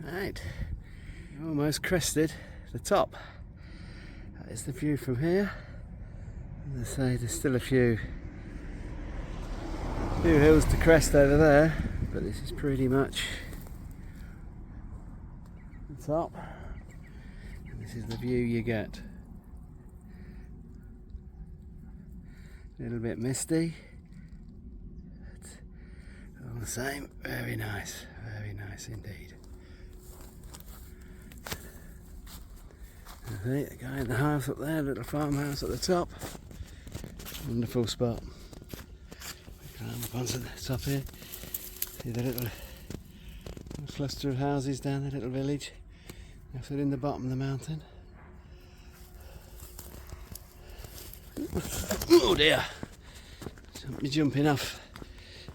Right, almost crested the top. That is the view from here. As I say, there's still a few hills to crest over there, but this is pretty much the top. And this is the view you get. A little bit misty, but all the same, very nice indeed. See the guy in the house up there, little farmhouse at the top. Wonderful spot. We climb up onto the top here. See the little cluster of houses down the little village. That's in the bottom of the mountain. Oh dear! Don't be jumping off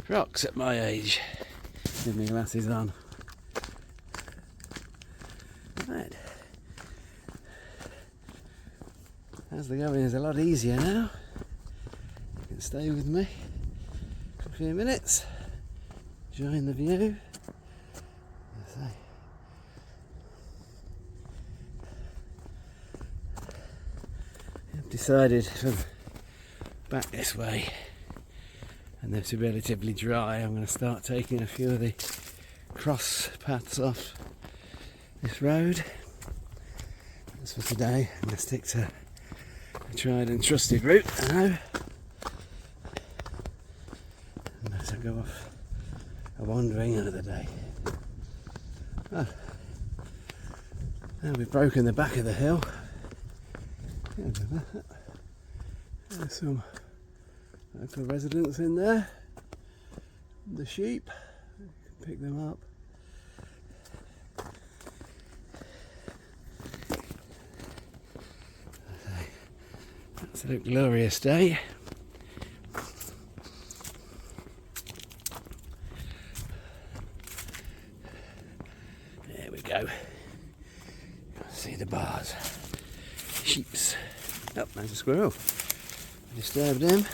rocks at my age. With my glasses on. Right. As the going is a lot easier now. You can stay with me for a few minutes. Enjoying the view. As I say. I've decided from back this way, and it's relatively dry, I'm going to start taking a few of the cross paths off this road. As for today, I'm going to stick to a tried and trusted route now. And as I go off a wandering another day. Oh, now we've broken the back of the hill. There's some local residents in there. The sheep, you can pick them up. It's a glorious day. There we go. See the bars. Sheeps. Oh, there's a squirrel. Disturbed him.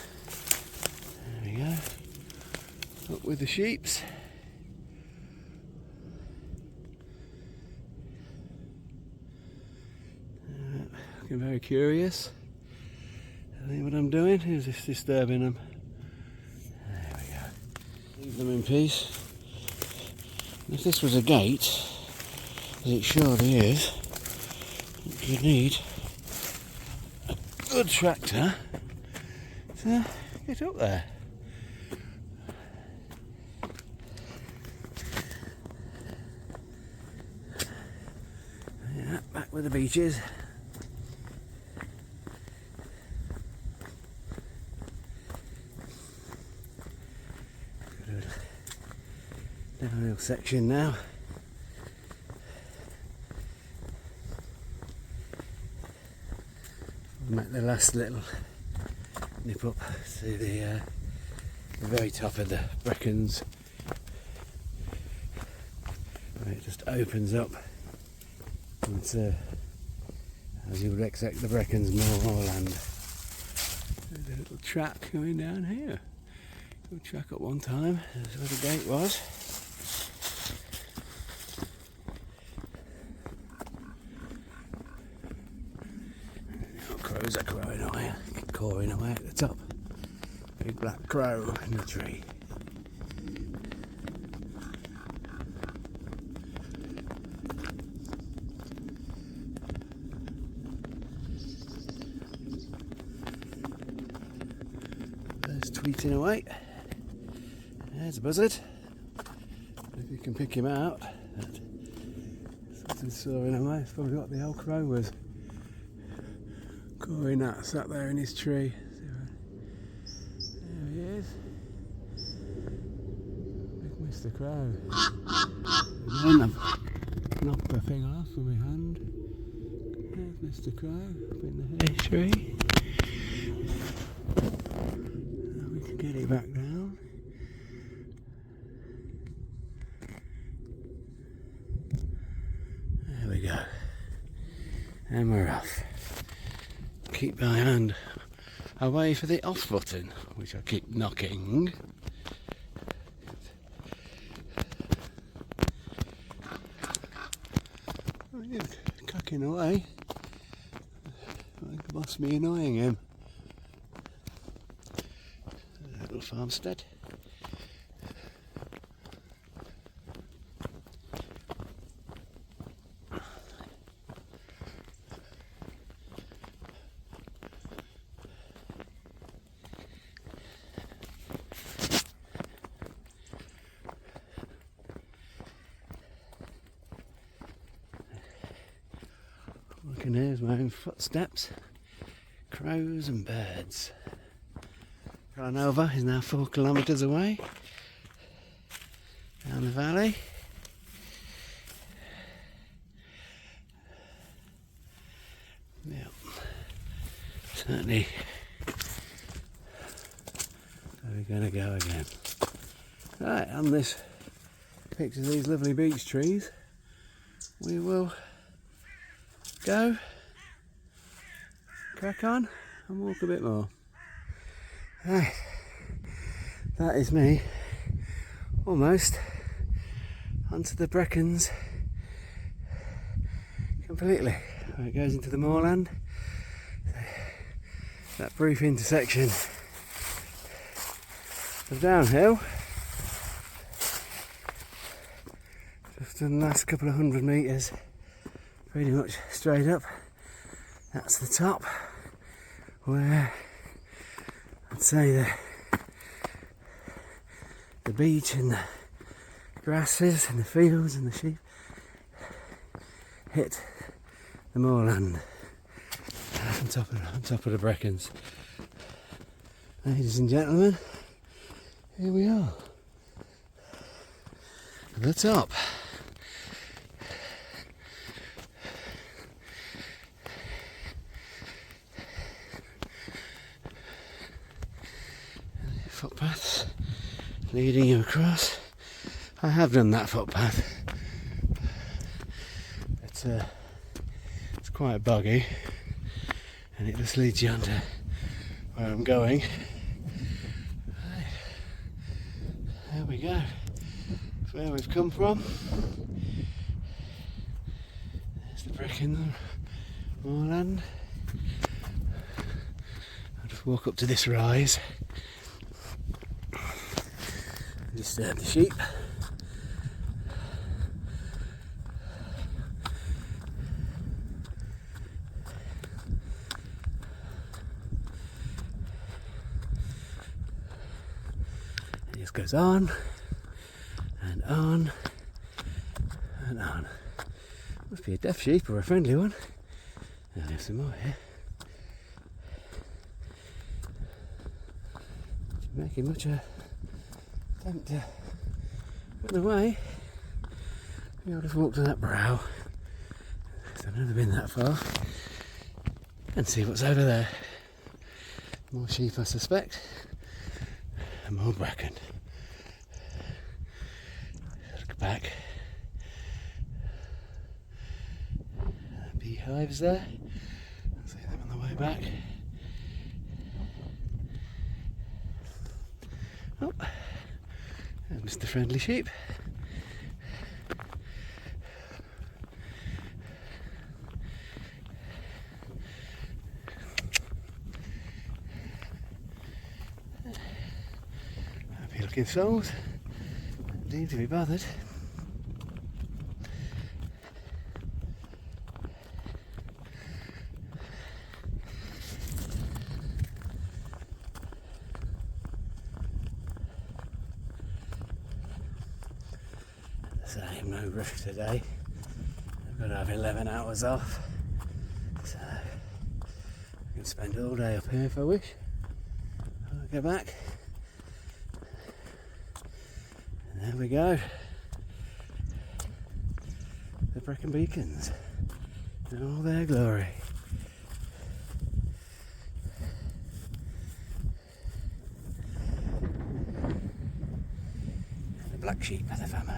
There we go. Up with the sheeps. Looking very curious. I think what I'm doing is just disturbing them. There we go. Leave them in peace. If this was a gate, as it surely is, you need a good tractor to get up there. Yeah, back with the beaches. Downhill section now. We'll make the last little nip up to the very top of the Brecons, where it just opens up into, as you would expect, the Brecons moorland. There's a little track going down here. Good track at one time. That's where the gate was. Crows are cawing away at the top. Big black crow in the tree. There's tweeting away. There's a buzzard. If you can pick him out. Something's soaring away. It's probably what the old crow was cawing at, sat there in his tree. There he is. Big Mr. Crow. Again, I've knocked the thing off with my hand. There's Mr. Crow up in the hay tree. Now we can get it back down. There we go. And we're off. Keep my hand away for the off button, which I keep knocking. He's cocking away. It must be annoying him. A little farmstead. I can hear my own footsteps. Crows and birds. Granova is now 4 kilometres away down the valley. Yep. Certainly where we're going to go again. Right, on this picture of these lovely beech trees, we will go, crack on and walk a bit more. Right, that is me almost onto the Brecons completely. It goes into the moorland. That brief intersection of downhill, just in the last couple of 100 metres, pretty much straight up. That's the top, where I'd say the beach and the grasses and the fields and the sheep hit the moorland on top of the Brecons. Ladies and gentlemen, here we are at the top. Footpaths leading you across. I have done that footpath. It's quite boggy, and it just leads you on to where I'm going. Right. There we go. That's where we've come from. There's the Brecon moorland. I'll just walk up to this rise. Disturb the sheep. It just goes on and on and on. Must be a deaf sheep or a friendly one. Now there's some more here. Making much attempt to run away. Maybe I'll just walk to that brow, because I've never been that far, and see what's over there. More sheep, I suspect, and more bracken. Look back. Beehives there. I'll see them on the way back. Oh, there's Mr. Friendly Sheep. Happy looking souls. Don't need to be bothered. No rush today. I've got to have 11 hours off, so I can spend all day up here if I wish. I'll go back, and there we go. The Brecon Beacons in all their glory. And the black sheep of the family.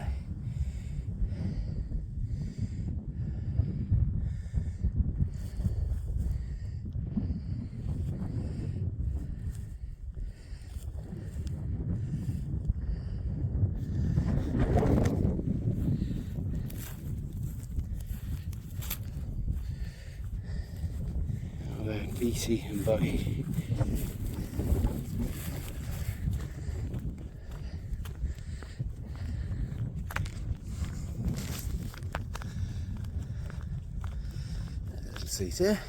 beaty and buggy. Little seat here.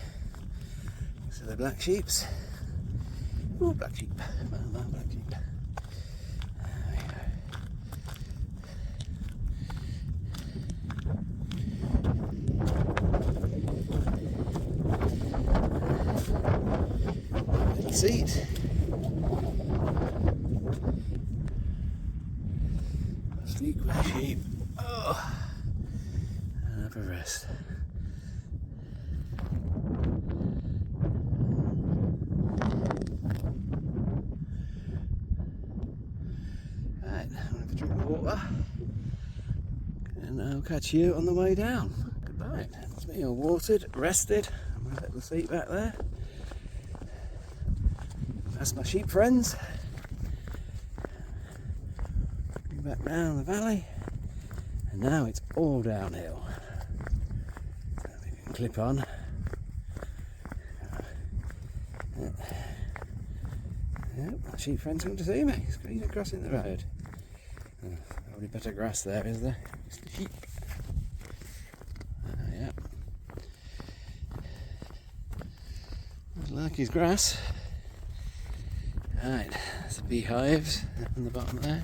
So the black sheeps. Oh, black sheep. Well, black sheep. Seat. Sleek black sheep. Oh, and have a rest. Right, I'll have a drink of water, and I'll catch you on the way down. Goodbye. That's me all watered, rested. I'm going to let the seat back there. That's my sheep friends. Back down the valley, and now it's all downhill. So we can clip on. Yep, my sheep friends come to see me. He's crossing the road. Probably better grass there, is there? It's the sheep. Yeah. I like his grass. Right, there's the beehives on the bottom there.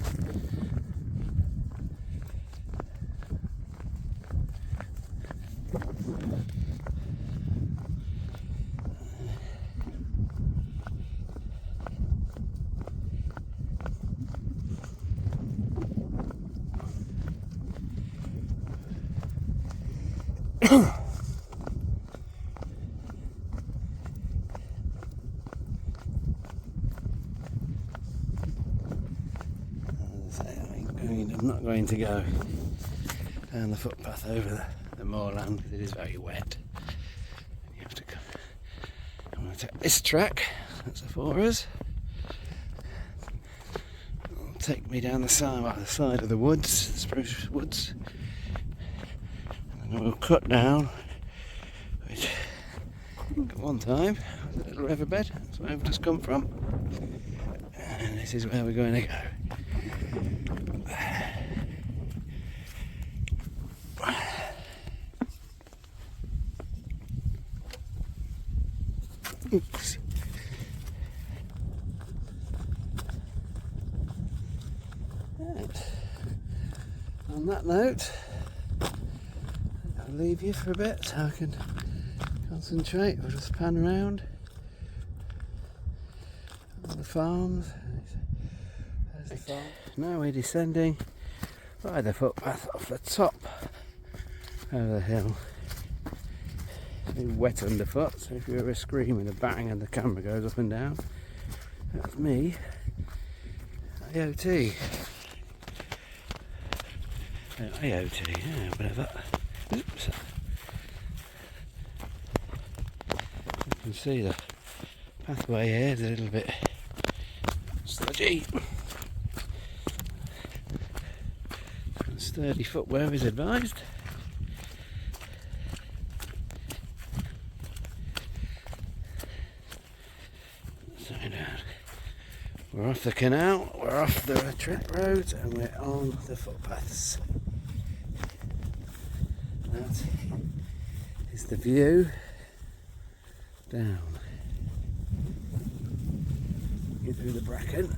I'm not going to go down the footpath over the moorland because it is very wet. And you have to come. I'm going to take this track. That's for us. It'll take me down the side of the woods, the spruce woods. And then we'll cut down, which at one time was a little riverbed. That's where we've just come from. And this is where we're going to go. Oops. Right. On that note, I'll leave you for a bit so I can concentrate. We'll just pan around on the farms. There's the farm. Now we're descending by the footpath off the top of the hill. It's wet underfoot, so if you hear a scream and a bang and the camera goes up and down, that's me, IoT. IoT, yeah, whatever. Oops. You can see the pathway here is a little bit sludgy. Sturdy footwear is advised. We're off the canal, we're off the track roads, and we're on the footpaths. That is the view down. Get through the bracken.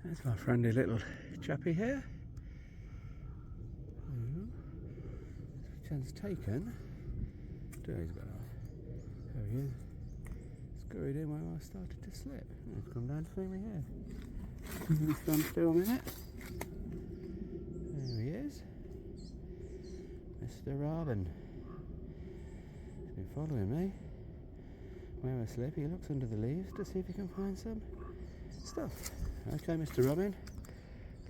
There's my friendly little chappie here. Chance taken. There he's got off. There he is. Scurried in when I started to slip. He's come down to see me here. He's stand still a minute. There he is. Mr. Robin. He's been following me. Where I slip, he looks under the leaves to see if he can find some stuff. Okay, Mr. Robin.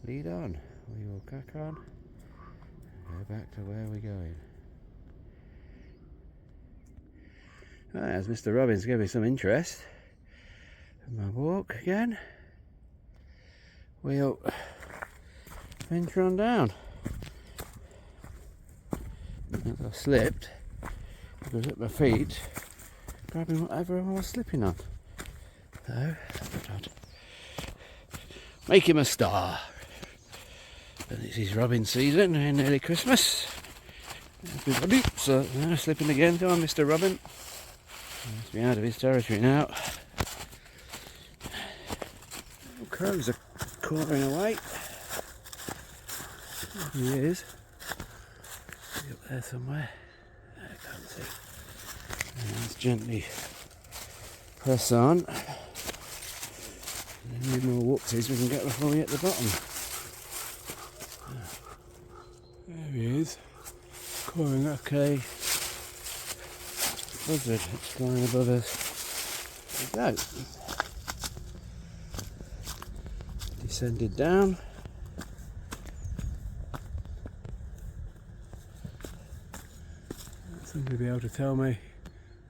Lead on. We will crack on. Go back to where we're going. Right, as Mr. Robbins gave me some interest in my walk again, we'll venture on down. As I slipped, I was at my feet, grabbing whatever I was slipping on. So, I thought I'd make him a star. And this is robin season and nearly Christmas. Everybody, so slipping again. Come on, Mr. Robin. He must be out of his territory now. Crows are cawing away. There he is. He's up there somewhere. I can't see. And let's gently press on. And any more whoopsies we can get before we hit the bottom. There he is. Cawing, okay. Buzzard, it's flying above us. There we go. Descended down. Somebody be able to tell me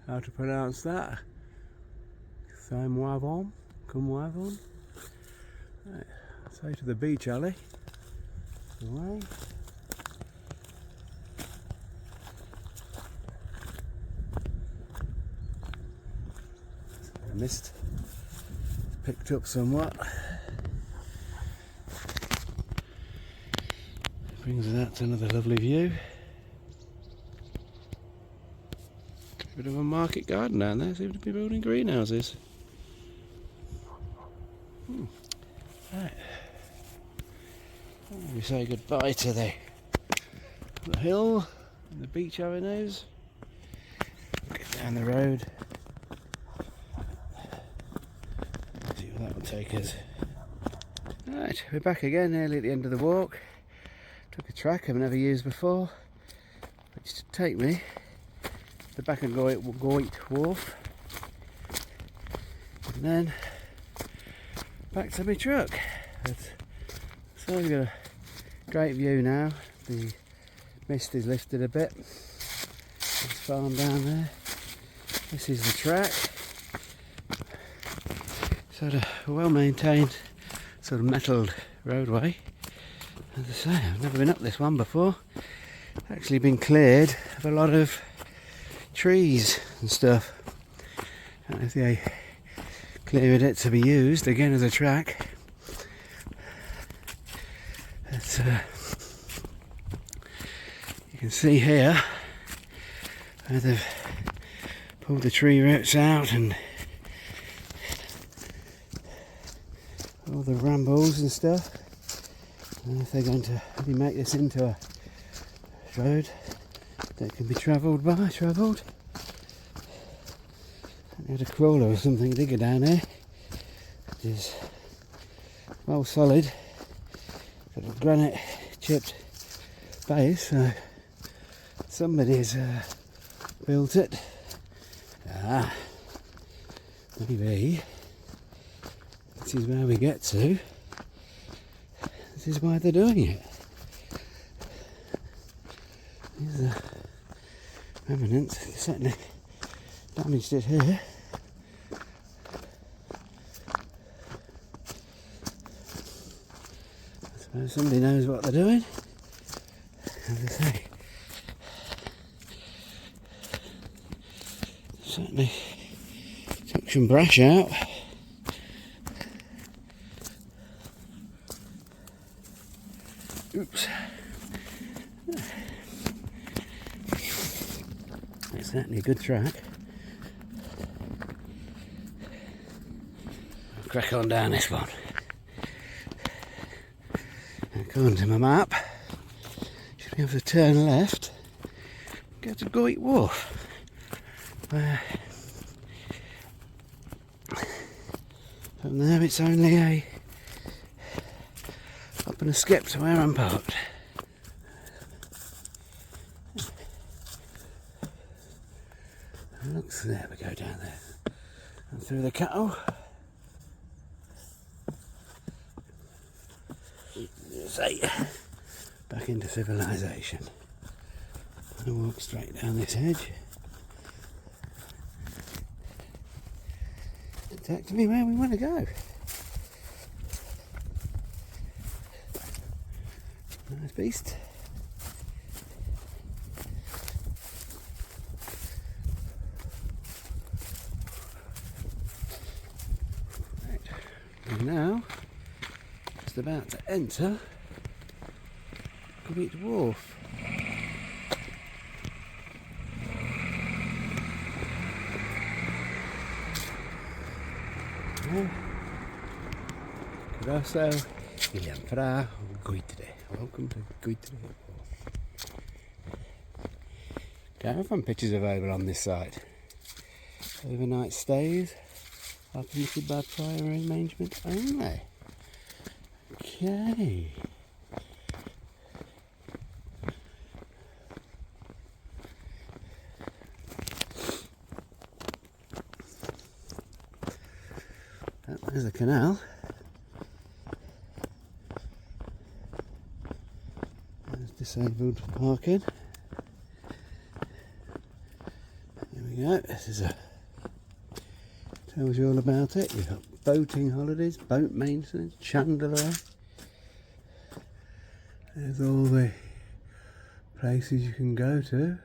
how to pronounce that. Cumwavon. Right. Say to the beach alley. Away. The mist picked up somewhat. Brings us out to another lovely view. Bit of a market garden down there. Seem to be building greenhouses. Right. We say goodbye to the hill and the beach avenues. Get down the road. See where that will take us. Right, we're back again, nearly at the end of the walk. Took a track I've never used before, which to take me to the back of Goyt Wharf, and then back to my truck. So we've got a great view now. The mist is lifted a bit. This farm down there. This is the track. Sort of a well-maintained, sort of metalled roadway. As I say, I've never been up this one before. It's actually been cleared of a lot of trees and stuff. I don't know if they cleared it to be used again as a track. But, you can see here where they've pulled the tree roots out and all the brambles and stuff. And if they're going to really make this into a road that can be travelled. I had a crawler or something digger down here, which is well solid, got a granite chipped base, so somebody's built it. Maybe this is where we get to. This is why they're doing it. These are remnants. They certainly damaged it here. I suppose somebody knows what they're doing. As I say, certainly took some brash out. Oops. It's certainly a good track. I'll crack on down this one. According to my map, should be able to turn left, go to Goyt Wharf. From there it's only a up and a skip to where I'm parked. Looks there, we go down there and through the cattle. Say, back into civilization. I walk straight down this hedge. It's actually where we want to go. Nice beast. we're now just about to enter Goyt Wharf. Croeso I Llanfra Goytre. Welcome to Goyt Wharf. Caravan pitches available on this side. Overnight stays are permitted by prior arrangement only. Okay. There's the canal. There's disabled parking. Here we go. This is tells you all about it. You've got boating holidays, boat maintenance, chandelier. There's all the places you can go to.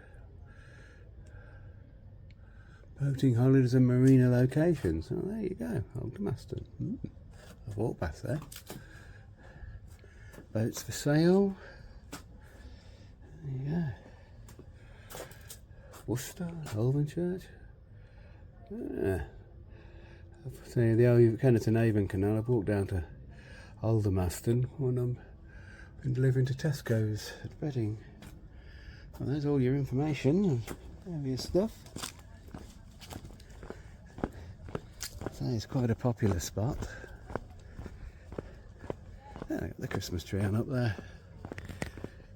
Boating holidays and marina locations. Oh, there you go, Aldermaston. I've walked past there. Boats for sale. There you go. Worcester, Holborn Church. Yeah. See the old Kennerton Avon Canal. I've walked down to Aldermaston when I'm been delivering to Tesco's at Reading. Well, there's all your information and various stuff. So it's quite a popular spot. Yeah, got the Christmas tree on up there.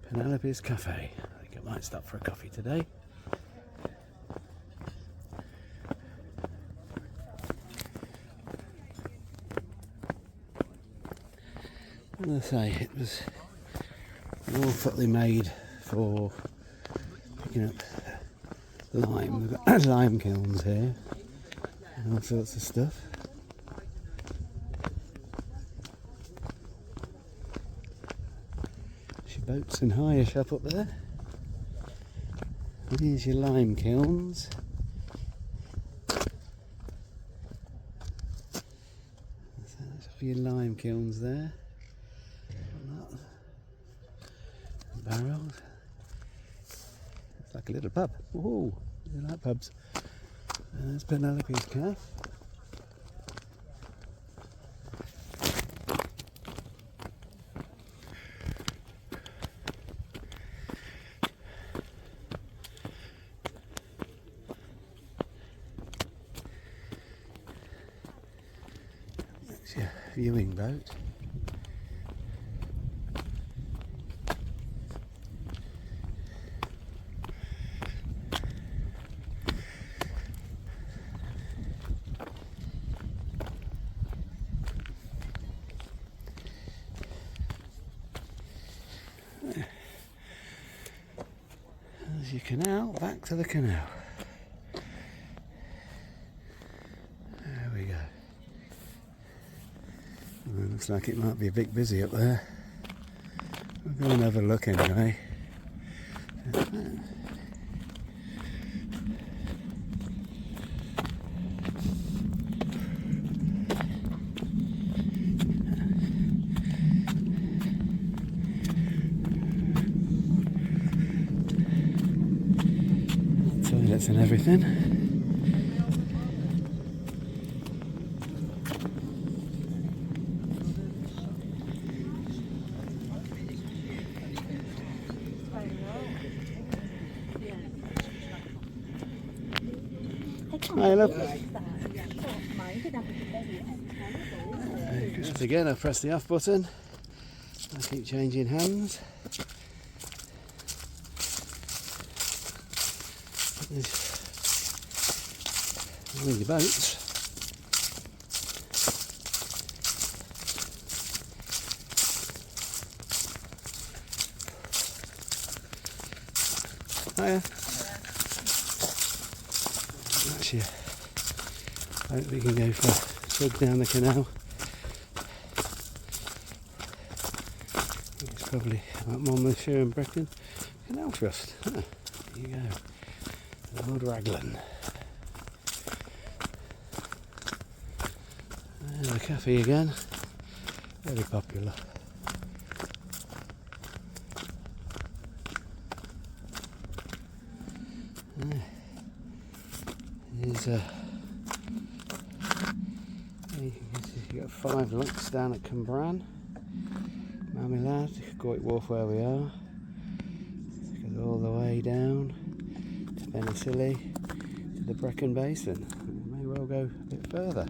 Penelope's Cafe. I think I might stop for a coffee today. As I say, it was all thoroughly made for picking up lime. We've got lime kilns here and all sorts of stuff. There's your boats and hire shop up there. And here's your lime kilns. So that's for your lime kilns there. Barrels. It's like a little pub. Ooh, you like pubs. There's Penelope's Cafe. That's your viewing boat. There's your canal, back to the canal. There we go. Well, looks like it might be a bit busy up there. We'll go and have a look anyway. Toilets and everything. Hi, love. Just again, I press the off button. I keep changing hands. There's all your boats. Hiya. That's your boat we can go for a jog down the canal. It's probably like Monmouth and Brecon Canal Trust. Huh, there you go. Old Raglan. There's the cafe again, very popular. You've got 5 looks down at Cambran, Marmelade, Goyt Wharf where we are. Goes all the way down to Penicilli to the Brecon Basin. We may well go a bit further.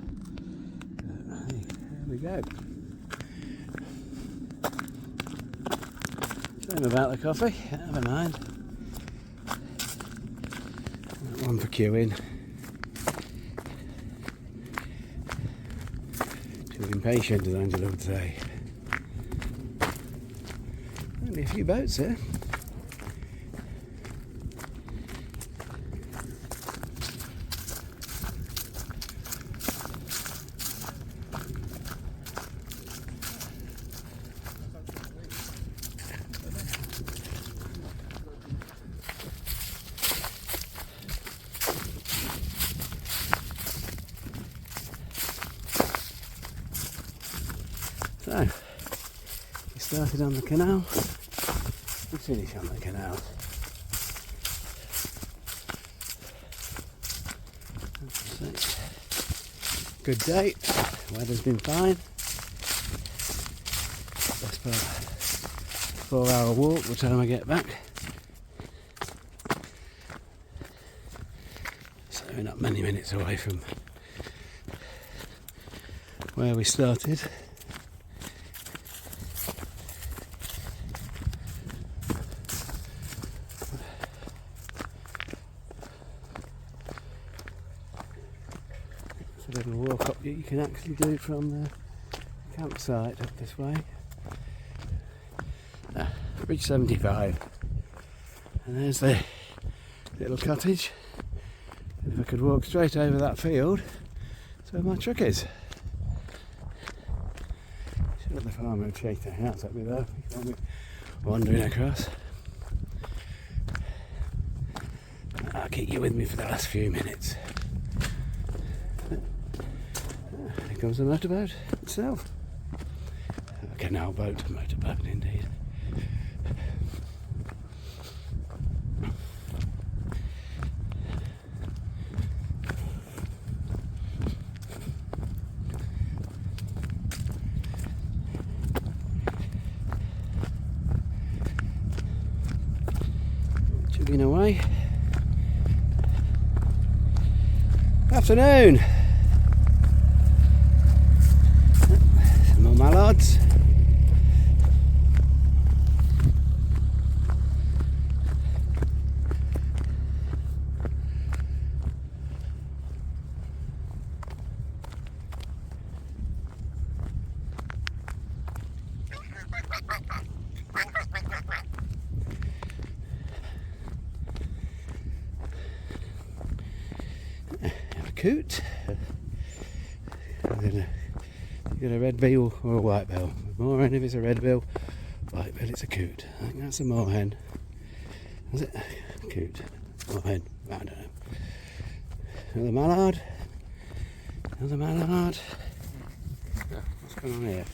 But, hey, there we go. Same about the coffee, never mind. One for queuing. Too impatient, as Angela would say. Only a few boats here. So, we started on the canal, we finish on the canal. Good day, weather's been fine. Best part 4-hour walk by the time I get back. So we're not many minutes away from where we started. A little walk up that you can actually do from the campsite up this way. Bridge 75, and there's the little cottage. If I could walk straight over that field, that's where my truck is. Sure, the farmer would shake their house at me though, if I'm wandering across. I'll keep you with me for the last few minutes. Here comes the motorboat itself. A canal boat, a motorboat indeed. Chugging away. Afternoon. Some more mallards. Coot. You got a red bill or a white bill. Moorhen if it's a red bill, white bill it's a coot. I think that's a moorhen. Is it? Coot. Moorhen. I don't know. Another mallard. Another mallard. What's going on here?